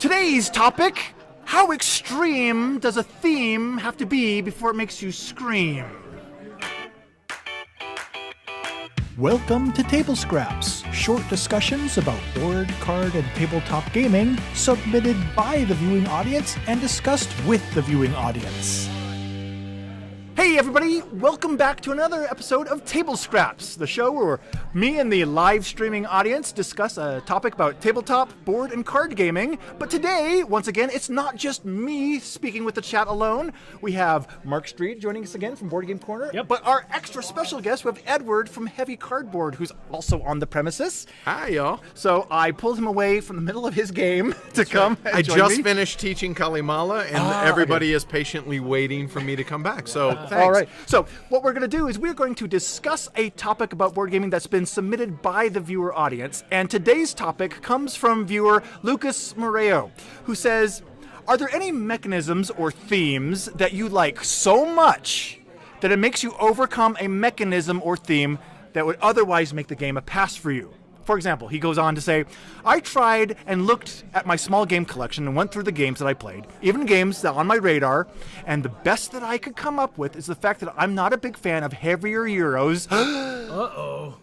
Today's topic, how extreme does a theme have to be before it makes you scream? Welcome to TABLEscraps, short discussions about board, card, and tabletop gaming, submitted by the viewing audience and discussed with the viewing audience. Hey everybody, welcome back to another episode of TABLEscraps, the show where me and the live streaming audience discuss a topic about tabletop, board, and card gaming. But today, once again, it's not just me speaking with the chat alone. We have Mark Street joining us again from Board Game Corner. Yep. But our extra special guest, we have Edward from Heavy Cardboard, who's also on the premises. Hi, y'all. So I pulled him away from the middle of his game to come and I join just me. finished teaching Kalimala, and everybody is patiently waiting for me to come back. So thanks. All right. So what we're going to do is we're going to discuss a topic about board gaming that's been submitted by the viewer audience. And today's topic comes from viewer Lucas Morão, who says, are there any mechanisms or themes that you like so much that it makes you overcome a mechanism or theme that would otherwise make the game a pass for you? For example, he goes on to say, I tried and looked at my small game collection and went through the games that I played, even games that are on my radar, and the best that I could come up with is the fact that I'm not a big fan of heavier Euros. Uh-oh.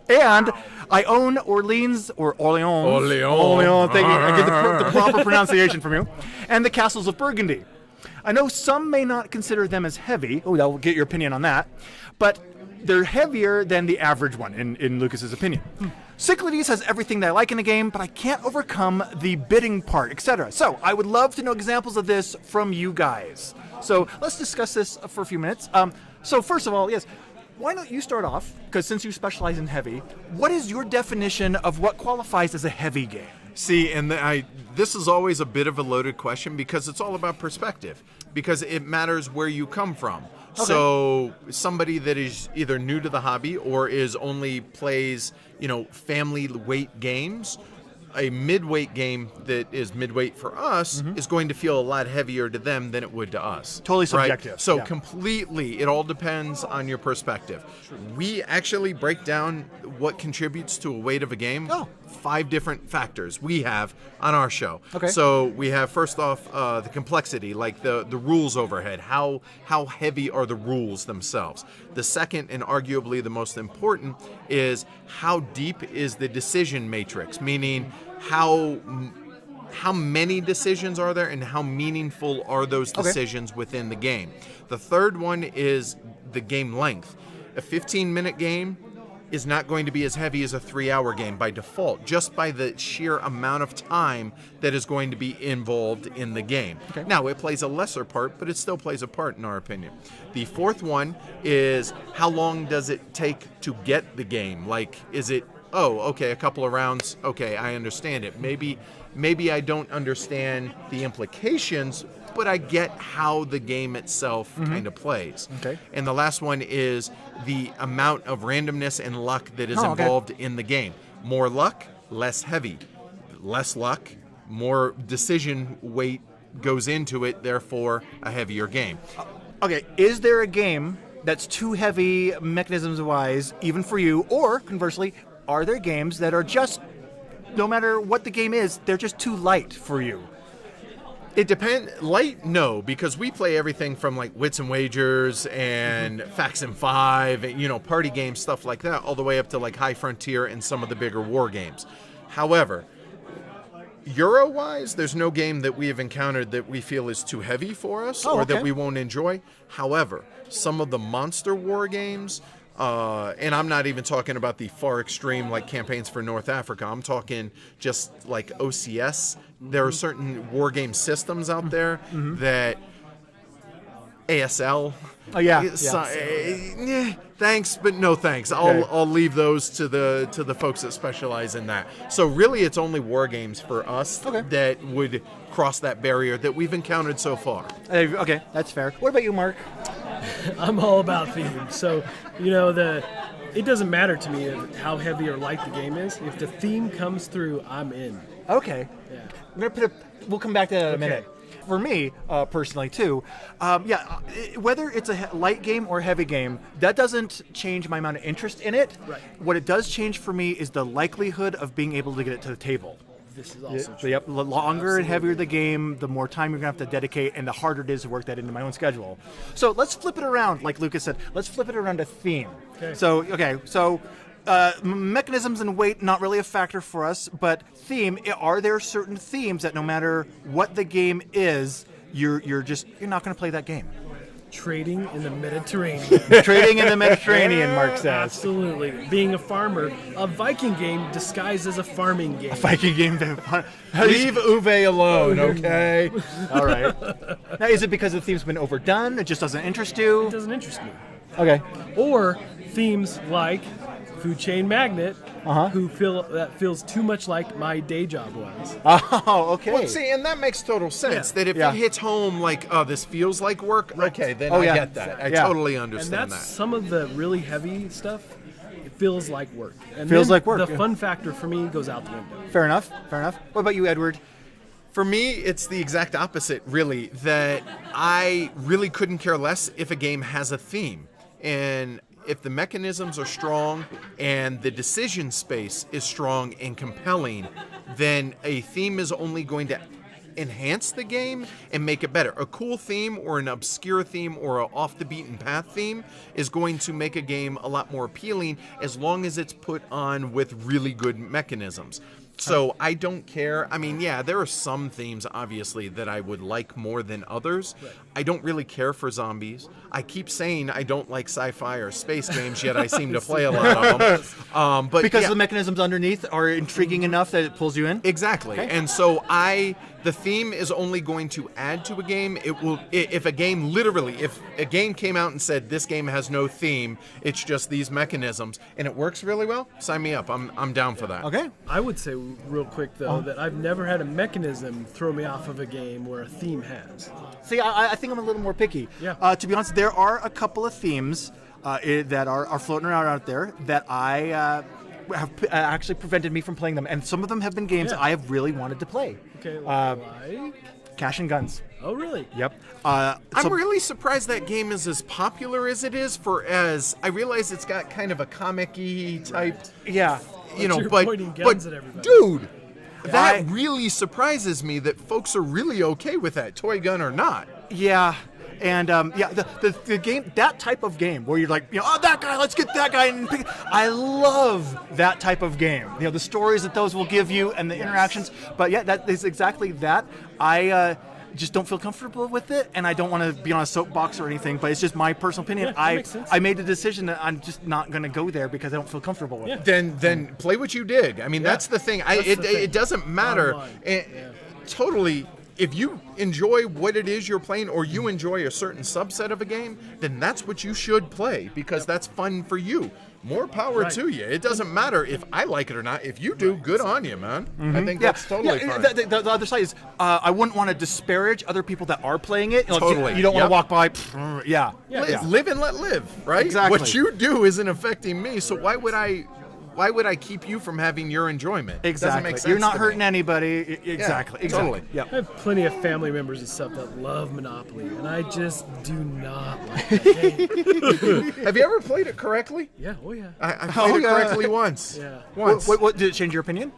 And I own Orleans. Thank you. I get the proper pronunciation from you. And the Castles of Burgundy. I know some may not consider them as heavy. Oh, I'll get your opinion on that. But they're heavier than the average one, in Lucas's opinion. Cyclades has everything that I like in a game, but I can't overcome the bidding part, etc. So I would love to know examples of this from you guys. So let's discuss this for a few minutes. So first of all, yes, why don't you start off? Because since you specialize in heavy, what is your definition of what qualifies as a heavy game? See, and this is always a bit of a loaded question because it's all about perspective, because it matters where you come from. Okay. So somebody that is either new to the hobby or is only plays, family weight games, a midweight game that is midweight for us is going to feel a lot heavier to them than it would to us. Totally subjective. Right? So yeah. Completely, it all depends on your perspective. Sure. We actually break down what contributes to a weight of a game. 5 different factors we have on our show. Okay. So we have, first off, the complexity, like the rules overhead. How heavy are the rules themselves? The second, and arguably the most important, is how deep is the decision matrix, meaning how many decisions are there and how meaningful are those decisions within the game. The third one is the game length. A 15-minute game is not going to be as heavy as a 3-hour game by default, just by the sheer amount of time that is going to be involved in the game. Okay. Now, it plays a lesser part, but it still plays a part in our opinion. The fourth one is how long does it take to get the game? Like, is it, a couple of rounds, I understand it. Maybe I don't understand the implications, but I get how the game itself kind of plays. Okay. And the last one is the amount of randomness and luck that is involved in the game. More luck, less heavy. Less luck, more decision weight goes into it, therefore a heavier game. Okay, is there a game that's too heavy mechanisms-wise, even for you, or conversely, are there games that are just, no matter what the game is, they're just too light for you? It depends. Light, no, because we play everything from like Wits and Wagers and Facts and Five, and, party games, stuff like that, all the way up to like High Frontier and some of the bigger war games. However, Euro-wise, there's no game that we have encountered that we feel is too heavy for us or that we won't enjoy. However, some of the monster war games, and I'm not even talking about the far extreme like campaigns for North Africa. I'm talking just like OCS. There are certain war game systems out there that ASL. Thanks, but no thanks. I'll leave those to the folks that specialize in that. So really, it's only war games for us that would cross that barrier that we've encountered so far. Okay, that's fair. What about you, Mark? I'm all about themes. So, it doesn't matter to me how heavy or light the game is. If the theme comes through, I'm in. Okay. Yeah. I'm gonna we'll come back to that in a minute. For me, personally, too, whether it's a light game or a heavy game, that doesn't change my amount of interest in it. Right. What it does change for me is the likelihood of being able to get it to the table. This is also So, true. yep, the longer and heavier the game, the more time you're going to have to dedicate, and the harder it is to work that into my own schedule. So let's flip it around, like Lucas said. Let's flip it around to theme. Okay. So mechanisms and weight, not really a factor for us, but theme, are there certain themes that no matter what the game is, you're not going to play that game? Trading in the Mediterranean. Trading in the Mediterranean, Mark says. Absolutely. Being a farmer, a Viking game disguised as a farming game. Viking game. Leave Uwe alone, okay? All right. Now, is it because the theme's been overdone? It just doesn't interest you? It doesn't interest me. Okay. Or themes like Food Chain Magnet, that feels too much like my day job was. Oh, okay. Well, see, and that makes total sense. Yeah. That if Yeah. it hits home like, oh, this feels like work, okay, then Oh, I yeah. get that. I Yeah. totally And understand that's that. some of the really heavy stuff. It feels like work. And Feels then like work, The yeah. fun factor for me goes out the window. Fair enough. What about you, Edward? For me, it's the exact opposite, really, that I really couldn't care less if a game has a theme. And if the mechanisms are strong and the decision space is strong and compelling, then a theme is only going to enhance the game and make it better. A cool theme or an obscure theme or an off the beaten path theme is going to make a game a lot more appealing as long as it's put on with really good mechanisms. So I don't care. I mean, yeah, there are some themes, obviously, that I would like more than others. Right. I don't really care for zombies. I keep saying I don't like sci-fi or space games, yet I seem to play a lot of them. But Because yeah, the mechanisms underneath are intriguing enough that it pulls you in? exactly. Okay. And so the theme is only going to add to a game. It will, if a game literally, if a game came out and said this game has no theme, it's just these mechanisms, and it works really well, sign me up. I'm down for that. Okay. I would say real quick, though, that I've never had a mechanism throw me off of a game where a theme has. See, I think I'm a little more picky. Yeah. To be honest, there are a couple of themes that are floating around out there that I have actually prevented me from playing them, and some of them have been games Yeah. I have really wanted to play. Okay, like... Cash and Guns. Oh, really? Yep. I'm really surprised that game is as popular as it is. I realize it's got kind of a comic-y type, Yeah. You're pointing guns at everybody. dude, that really surprises me that folks are really okay with that, toy gun or not. Yeah. And the game, that type of game where you're like, oh, that guy, let's get that guy and pick. I love that type of game. The stories that those will give you and the interactions. But yeah, that is exactly that. I just don't feel comfortable with it, and I don't want to be on a soapbox or anything. But it's just my personal opinion. Yeah, that makes sense. I made the decision that I'm just not going to go there because I don't feel comfortable with it. Then play what you dig. I mean, that's the thing. It doesn't matter. Totally. If you enjoy what it is you're playing, or you enjoy a certain subset of a game, then that's what you should play because that's fun for you. More power to you. It doesn't matter if I like it or not. If you do, good on you, man. I think that's totally fine. The other side is I wouldn't want to disparage other people that are playing it. Totally. You don't want to walk by. Yeah. Live and let live, right? Exactly. What you do isn't affecting me, so why would I keep you from having your enjoyment? Exactly. Doesn't make sense You're not to hurting me. anybody. Exactly. totally. Yep. I have plenty of family members and stuff that love Monopoly, and I just do not like that game. Have you ever played it correctly? Yeah, oh yeah. I played it correctly once. Yeah. Once. What did it change your opinion?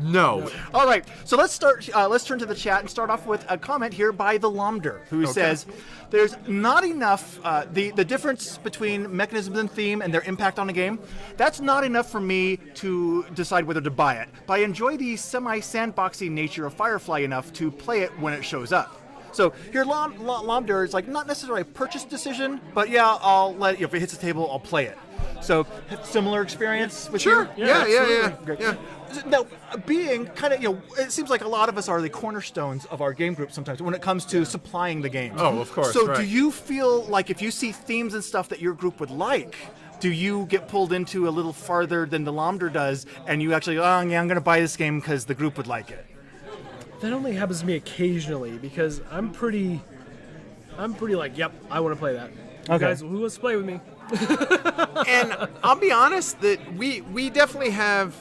No. All right, so let's start. Let's turn to the chat and start off with a comment here by the Lomder, who says, "There's not enough. The difference between mechanisms and theme and their impact on the game. That's not enough for me to decide whether to buy it. But I enjoy the semi-sandboxy nature of Firefly enough to play it when it shows up." So here, Lomder is like not necessarily a purchase decision, but yeah, I'll let if it hits the table, I'll play it. So similar experience with Sure. you? Yeah. Great. Yeah. Now, being kind of, it seems like a lot of us are the cornerstones of our game group sometimes when it comes to supplying the games. Oh, of course, So right. do you feel like if you see themes and stuff that your group would like, do you get pulled into a little farther than the Lomder does and you actually, I'm going to buy this game because the group would like it? That only happens to me occasionally because I'm pretty like, yep, I want to play that. You Okay. guys, who wants to play with me? And I'll be honest that we definitely have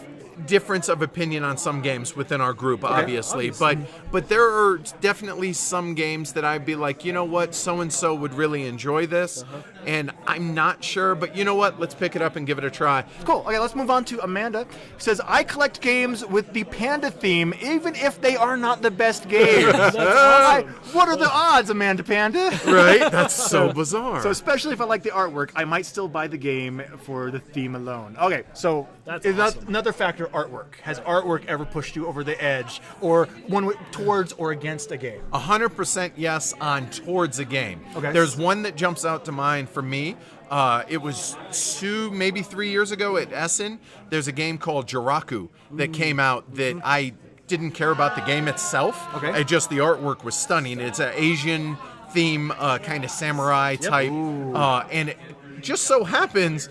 difference of opinion on some games within our group, obviously. But there are definitely some games that I'd be like, you know what, so-and-so would really enjoy this, and I'm not sure, but you know what, let's pick it up and give it a try. Cool. Okay, let's move on to Amanda. Who says, I collect games with the panda theme, even if they are not the best games. What are the odds, Amanda Panda? Right? That's so bizarre. So especially if I like the artwork, I might still buy the game for the theme alone. Okay, so That's is awesome. another factor, artwork. Has artwork ever pushed you over the edge, or one towards or against a game? 100% yes on towards a game. Okay. There's one that jumps out to mind for me. It was 2, maybe 3 years ago at Essen. There's a game called Jiraku that came out that I didn't care about the game itself. Okay. It just the artwork was stunning. It's an Asian theme, kind of samurai type, and it just so happens.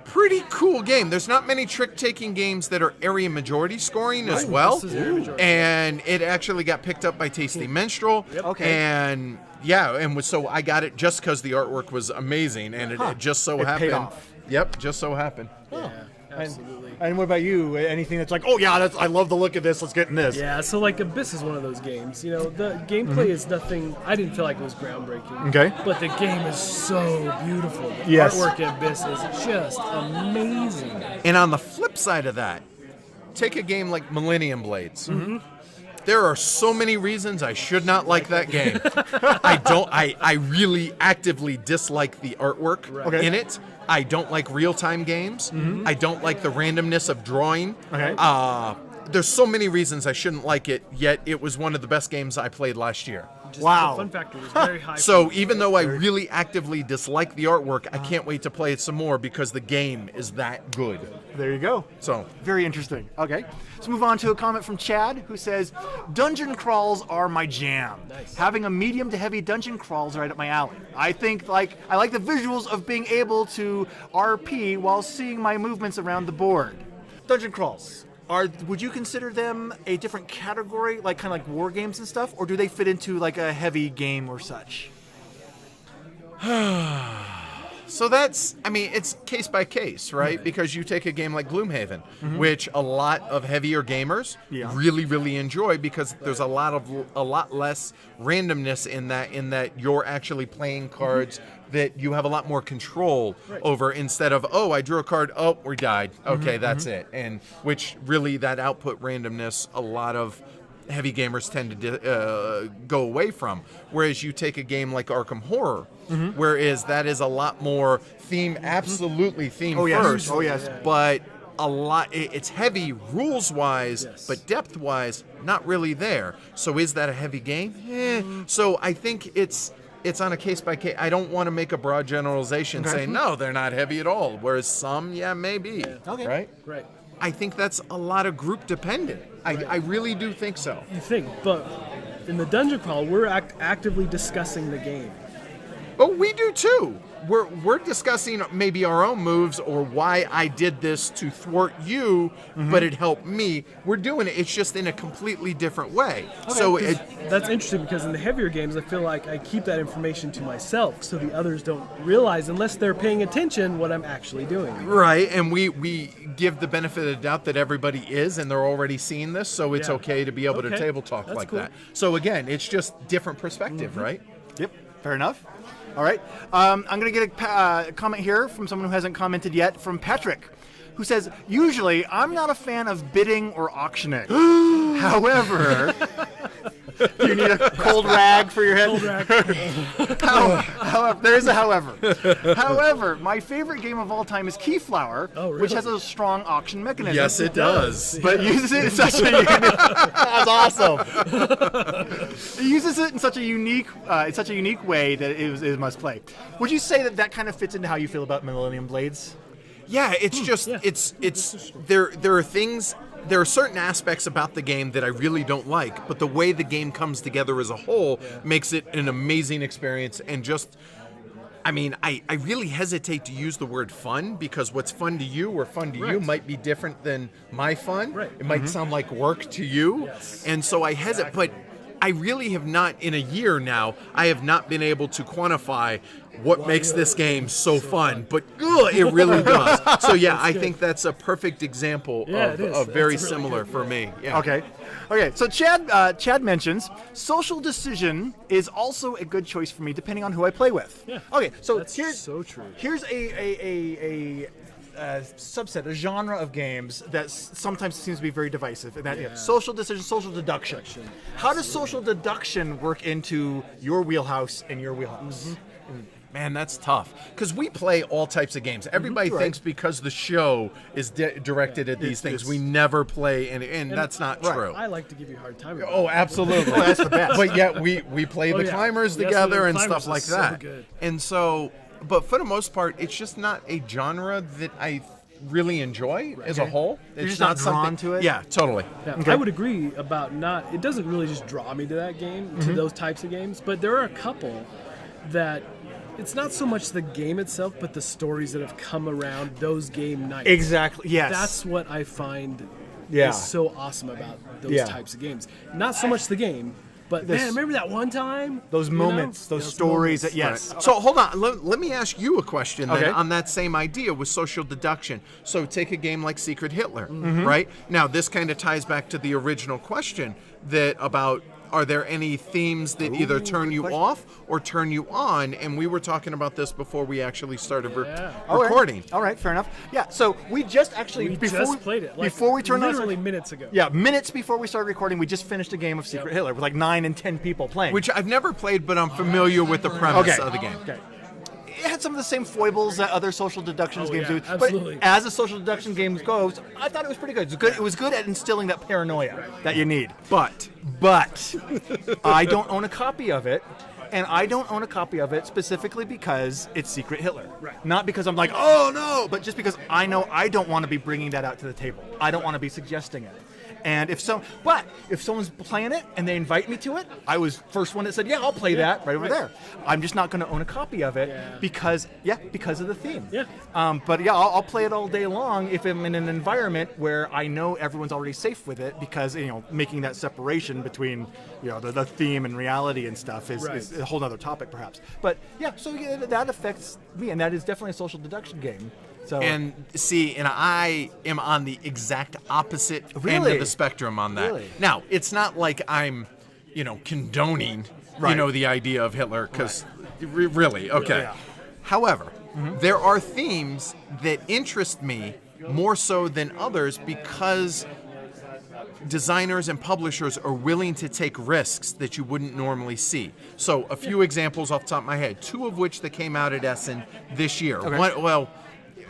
Pretty cool game. There's not many trick-taking games that are area majority scoring as well, This is area majority. and it actually got picked up by Tasty Minstrel. Okay. And yeah, and so I got it just because the artwork was amazing, and it just so It paid happened. off. Yep, just so happened. Yeah, absolutely. And what about you? Anything that's like, oh yeah, I love the look of this. Let's get in this. Yeah, so like Abyss is one of those games. You know, the gameplay is nothing. I didn't feel like it was groundbreaking. Okay. But the game is so beautiful. The Yes. artwork at Abyss is just amazing. And on the flip side of that, take a game like Millennium Blades. There are so many reasons I should not like that game. I really actively dislike the artwork Okay. in it. I don't like real-time games. I don't like the randomness of drawing. Okay. There's so many reasons I shouldn't like it, yet it was one of the best games I played last year. Just Wow. The fun factor was very high. So even though I really actively dislike the artwork, I can't wait to play it some more because the game is that good. There you go. So Very interesting. Okay. Let's move on to a comment from Chad, who says, dungeon crawls are my jam. Nice. Having a medium to heavy dungeon crawls right up my alley. I think I like the visuals of being able to RP while seeing my movements around the board. Dungeon crawls. Would you consider them a different category, like kind of like war games and stuff, or do they fit into like a heavy game or such? So that's, I mean, it's case by case, right? Because you take a game like Gloomhaven, which a lot of heavier gamers really, really enjoy because there's a lot less randomness in that you're actually playing cards that you have a lot more control over instead of, oh, I drew a card, oh, we died. Okay, that's it. And which really that output randomness, a lot of heavy gamers tend to go away from. Whereas you take a game like Arkham Horror, whereas that is a lot more theme, absolutely theme first. Oh, yes. But it's heavy rules-wise, but depth-wise, not really there. So is that a heavy game? So I think it's on a case-by-case. I don't want to make a broad generalization saying, no, they're not heavy at all. Whereas some, maybe. Okay. Right? Right. I think that's a lot of group dependent. I really do think so. You think, but in the dungeon crawl, we're actively discussing the game. Oh, we do too. We're discussing maybe our own moves or why I did this to thwart you, but it helped me. We're doing it. It's just in a completely different way. So That's interesting because in the heavier games, I feel like I keep that information to myself so the others don't realize, unless they're paying attention, what I'm actually doing. right, and we give the benefit of the doubt that everybody is, and they're already seeing this, so it's okay to be able to Okay. table talk That's like cool. that. So again, it's just different perspective, right? Yep, fair enough. All right. I'm going to get a comment here from someone who hasn't commented yet, from Patrick, who says, usually I'm not a fan of bidding or auctioning. However, do you need a cold rag for your head? Cold rack. However, there is a however. However, my favorite game of all time is Keyflower, Oh, really? which has a strong auction mechanism. Yes, it does. But uses it in such a unique. That's awesome. It uses it in such a unique way that it is must play. Would you say that kind of fits into how you feel about Millennium Blades? Yeah, it's just there are things, there are certain aspects about the game that I really don't like, but the way the game comes together as a whole makes it an amazing experience. And just, I mean, I really hesitate to use the word fun because what's fun to you or fun to you might be different than my fun. Right. It might sound like work to you. Yes. And so I hesitate, but I really have not, in a year now, I have not been able to quantify what makes this game so fun, but it really does. So yeah, I think that's a perfect example of very really similar good, for me. Yeah. Okay. So Chad mentions social decision is also a good choice for me depending on who I play with. Yeah. Okay. So That's here's so true. Here's a subset, a genre of games that sometimes seems to be very divisive. And that social decision, social deduction. How does social deduction work into your wheelhouse and your wheelhouse? Man, that's tough. Because we play all types of games. Everybody thinks because the show is directed at these things, we never play, and that's not true. I like to give you a hard time about Oh, absolutely. That's the best. But yet we play the climbers Yes, together the and climbers stuff like is so that. good. And so, but for the most part, it's just not a genre that I really enjoy as a whole. You're It's just not something- drawn to it? Yeah, totally. Yeah, I would agree about not. It doesn't really just draw me to that game, to those types of games. But there are a couple that it's not so much the game itself, but the stories that have come around those game nights. Exactly. Yes. That's what I find Yeah. is so awesome about those Yeah. types of games. Not so much the game, but man, remember that one time? those moments, those stories. moments. Yes. So hold on, let me ask you a question then Okay. on that same idea with social deduction. So take a game like Secret Hitler, right? Now this kind of ties back to the original question that about are there any themes that either turn you off or turn you on? And we were talking about this before we actually started recording. All right, fair enough. Yeah, so we just actually We before just played it. Like, before we turned literally on. minutes ago. Yeah, minutes before we started recording, we just finished a game of Secret Hitler with like 9 and 10 people playing. Which I've never played, but I'm familiar with the premise of the game. Okay. It had some of the same foibles that other social deductions games do. absolutely. But as a social deduction game goes, I thought it was pretty good. It was good at instilling that paranoia that you need. But I don't own a copy of it. And I don't own a copy of it specifically because it's Secret Hitler. Right. Not because I'm like, oh no, but just because I know I don't want to be bringing that out to the table. I don't want to be suggesting it. And if someone's playing it and they invite me to it, I was first one that said, yeah, I'll play that right over there. I'm just not going to own a copy of it because of the theme. Yeah. But yeah, I'll play it all day long if I'm in an environment where I know everyone's already safe with it, because making that separation between the theme and reality and stuff is a whole other topic perhaps. But yeah, so that affects me, and that is definitely a social deduction game. So, And I am on the exact opposite end Really? of the spectrum on that. Really? Now, it's not like I'm, condoning, the idea of Hitler, because really, okay. Yeah. However, there are themes that interest me more so than others because designers and publishers are willing to take risks that you wouldn't normally see. So, a few examples off the top of my head, 2 of which that came out at Essen this year. Okay.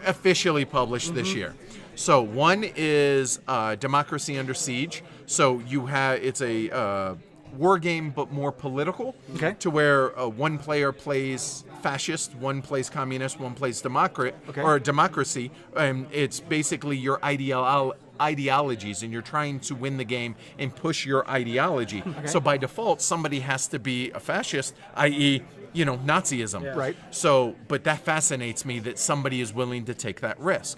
Officially published this year. So one is Democracy Under Siege. So it's a war game, but more political. Okay. To where one player plays fascist, one plays communist, one plays democracy. It's basically your ideologies, and you're trying to win the game and push your ideology. Okay. So by default, somebody has to be a fascist, i.e., Nazism. Yeah. Right. So, but that fascinates me that somebody is willing to take that risk.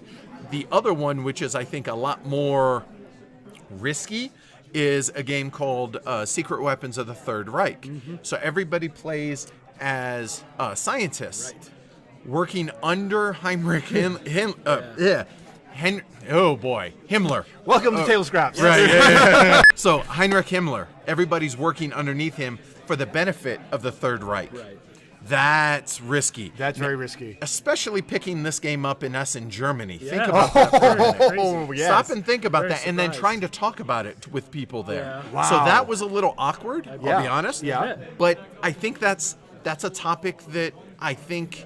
The other one, which is I think a lot more risky, is a game called Secret Weapons of the Third Reich. So everybody plays as scientists working under Heinrich Himmler. welcome to TABLEscraps. Right. So Heinrich Himmler, everybody's working underneath him for the benefit of the Third Reich. Right. That's risky. That's very risky. Especially picking this game up in Essen, Germany. Think Yeah. about that. for a minute. Oh, yes. Stop and think about Very that, and then surprised. trying to talk about it with people there. Yeah. Wow. So that was a little awkward, I'll be honest. Yeah. But I think that's a topic that I think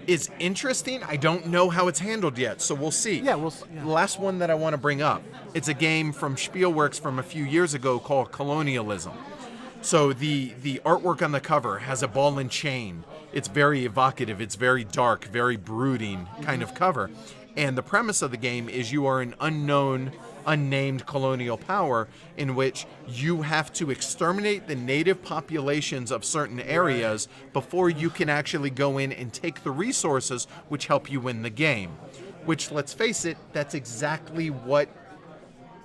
is interesting. I don't know how it's handled yet, so we'll see. Yeah, we'll see. The last one that I want to bring up, it's a game from Spielworks from a few years ago called Colonialism. So the artwork on the cover has a ball and chain. It's very evocative. It's very dark, very brooding kind of cover. And the premise of the game is you are an unnamed colonial power in which you have to exterminate the native populations of certain areas before you can actually go in and take the resources which help you win the game. Which, let's face it, that's exactly what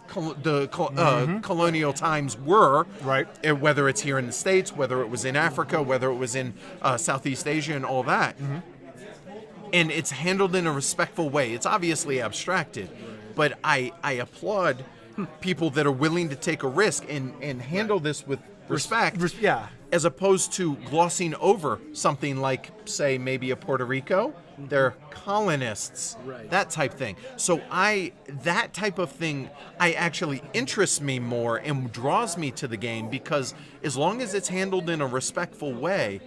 colonial times were, Right. Whether it's here in the States, whether it was in Africa, whether it was in Southeast Asia and all that. And it's handled in a respectful way. It's obviously abstracted, but I applaud people that are willing to take a risk and handle this with respect, Yeah. as opposed to glossing over something like, say, maybe a Puerto Rico. They're colonists, Right. that type thing. So that type of thing, actually interests me more and draws me to the game, because as long as it's handled in a respectful way,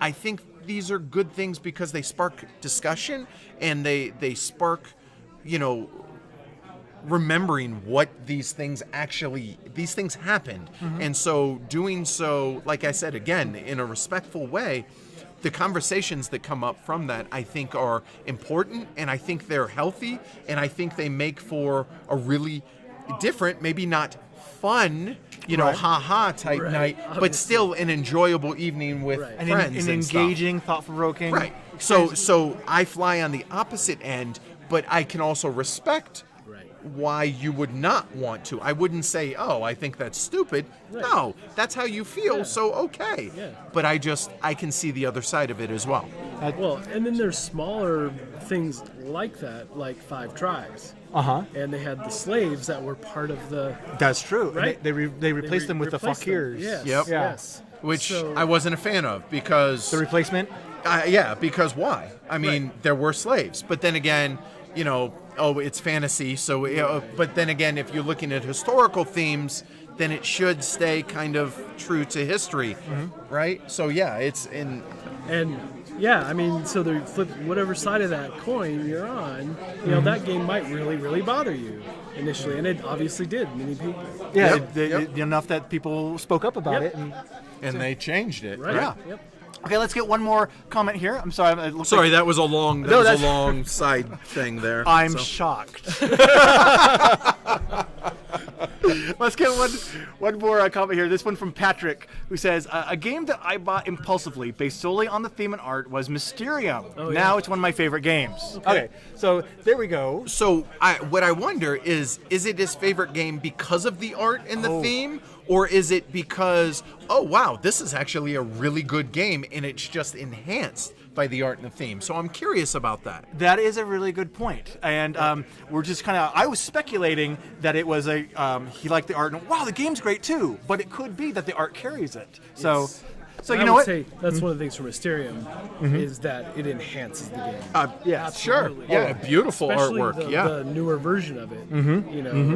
I think these are good things, because they spark discussion and they spark, remembering what these things happened. And so doing so, like I said, again, in a respectful way, the conversations that come up from that, I think, are important, and I think they're healthy, and I think they make for a really different, maybe not fun, Right. ha-ha type Right, night, but obviously. still an enjoyable evening with Right. friends An and stuff. engaging, thought-provoking. Right. So I fly on the opposite end, but I can also respect Right. why you would not want to. I wouldn't say, "Oh, I think that's stupid." Right. No, that's how you feel. Yeah. So okay. Yeah. But I can see the other side of it as well. Well, and then there's smaller things like that, like Five Tribes. And they had the slaves that were part of the That's true. And Right. They replaced them with the replaced them. fakirs. Yes. Yep. Yeah. Yes. Which So- I wasn't a fan of, because The replacement. because why? I mean, there were slaves, but then again, it's fantasy. So, but then again, if you're looking at historical themes, then it should stay kind of true to history, right? So yeah, it's in. And yeah, I mean, so they flip whatever side of that coin you're on. That game might really, really bother you initially, and it obviously did. Many people. Yeah, Yep. enough that people spoke up about Yep. it. And they changed it. Right. Yeah. Yep. Okay, let's get one more comment here. I'm sorry. It looks Sorry, like that was a long. That No, was that's- a long side thing there. I'm so. shocked. Let's get one more comment here. This one from Patrick, who says, a game that I bought impulsively based solely on the theme and art was Mysterium. Oh, yeah. Now it's one of my favorite games. Okay, so there we go. So what I wonder is it his favorite game because of the art and the theme, or is it because, oh wow, this is actually a really good game and it's just enhanced by the art and the theme? So I'm curious about that. That is a really good point. And we're just I was speculating that it was he liked the art and wow, the game's great too, but it could be that the art carries it. So And you I know would what? say that's one of the things from Mysterium is that it enhances the game. Yeah, Absolutely. Yeah, beautiful Especially artwork. The newer version of it.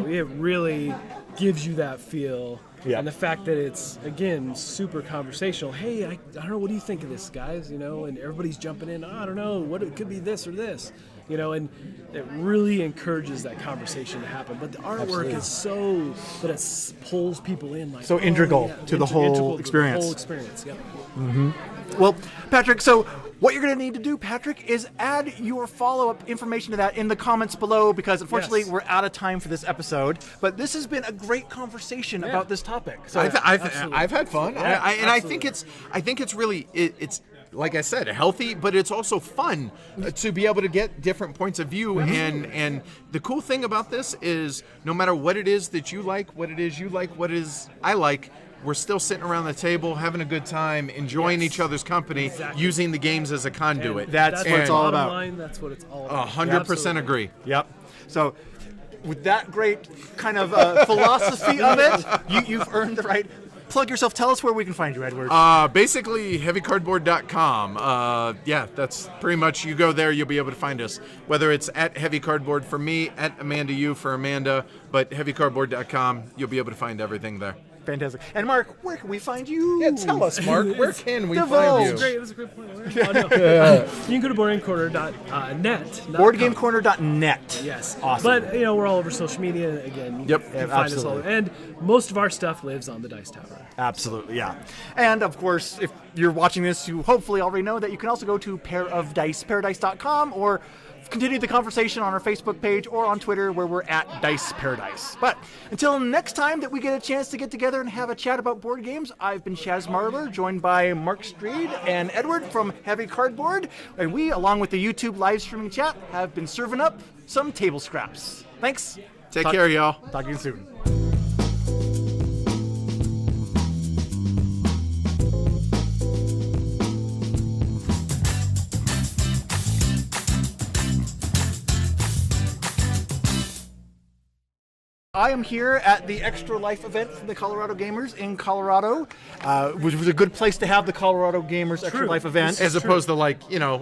It really gives you that feel. Yeah. And the fact that it's, again, super conversational. Hey, I don't know, what do you think of this, guys? And everybody's jumping in. I don't know, what it could be this or this. And it really encourages that conversation to happen. But the artwork is so that it pulls people in, like So integral yeah, to the whole integral to experience. The whole experience, yeah. Well, Patrick, so what you're going to need to do, Patrick, is add your follow-up information to that in the comments below, because unfortunately Yes. we're out of time for this episode. But this has been a great conversation about this topic. So I've had fun, Yeah, I think it's really it's like I said, healthy, but it's also fun to be able to get different points of view. And the cool thing about this is, no matter what it is that you like, what it is you like, what it is I like, we're still sitting around the table, having a good time, enjoying each other's company, Exactly. using the games as a conduit. And That's what it's all bottom about. line, that's what it's all about. 100% Absolutely. agree. Yep. So with that great kind of philosophy of it, you've earned the right. Plug yourself. Tell us where we can find you, Edward. Basically, heavycardboard.com. Yeah, that's pretty much, you go there, you'll be able to find us. Whether it's at Heavy Cardboard for me, at Amanda U for Amanda, but heavycardboard.com, you'll be able to find everything there. Fantastic. And Mark, where can we find you? Yeah, tell us, Mark, where can we Divulge. find you? That's a great point. Oh, no. You can go to boardgamecorner.net. BoardGameCorner.net. Yes. Awesome. But, we're all over social media. Again, you Yep. can find us all. Absolutely. And most of our stuff lives on the Dice Tower. Absolutely, yeah. And of course, if you're watching this, you hopefully already know that you can also go to paradise.com or continue the conversation on our Facebook page or on Twitter, where we're at Dice Paradise. But until next time that we get a chance to get together and have a chat about board games, I've been Chaz Marler, joined by Mark Streed and Edward from Heavy Cardboard, and we, along with the YouTube live streaming chat, have been serving up some table scraps. Thanks. Take care, y'all. Talk to you soon. I am here at the Extra Life event from the Colorado Gamers in Colorado, which was a good place to have the Colorado Gamers Extra Life event. As opposed to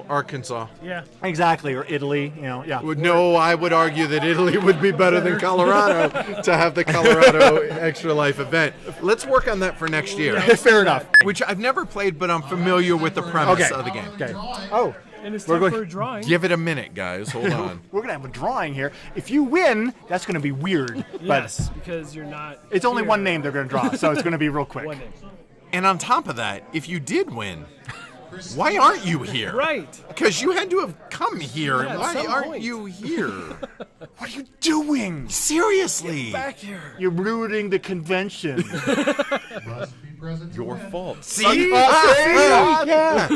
Arkansas. Yeah. Exactly, or Italy, yeah. No, I would argue that Italy would be better than Colorado to have the Colorado Extra Life event. Let's work on that for next year. Fair enough. Which I've never played, but I'm familiar with the premise of the game. Okay. Oh. And it's We're time going- for a drawing. Give it a minute, guys. Hold on. We're going to have a drawing here. If you win, that's going to be weird. Yes, because you're not. But it's only here. one name they're going to draw, so it's going to be real quick. One name. And on top of that, if you did win, why aren't you here? Right. Because you had to have come here. Yeah, at Why some aren't point. you here? What are you doing? Seriously. Back here. You're ruining the convention. Your fault. See? Yeah.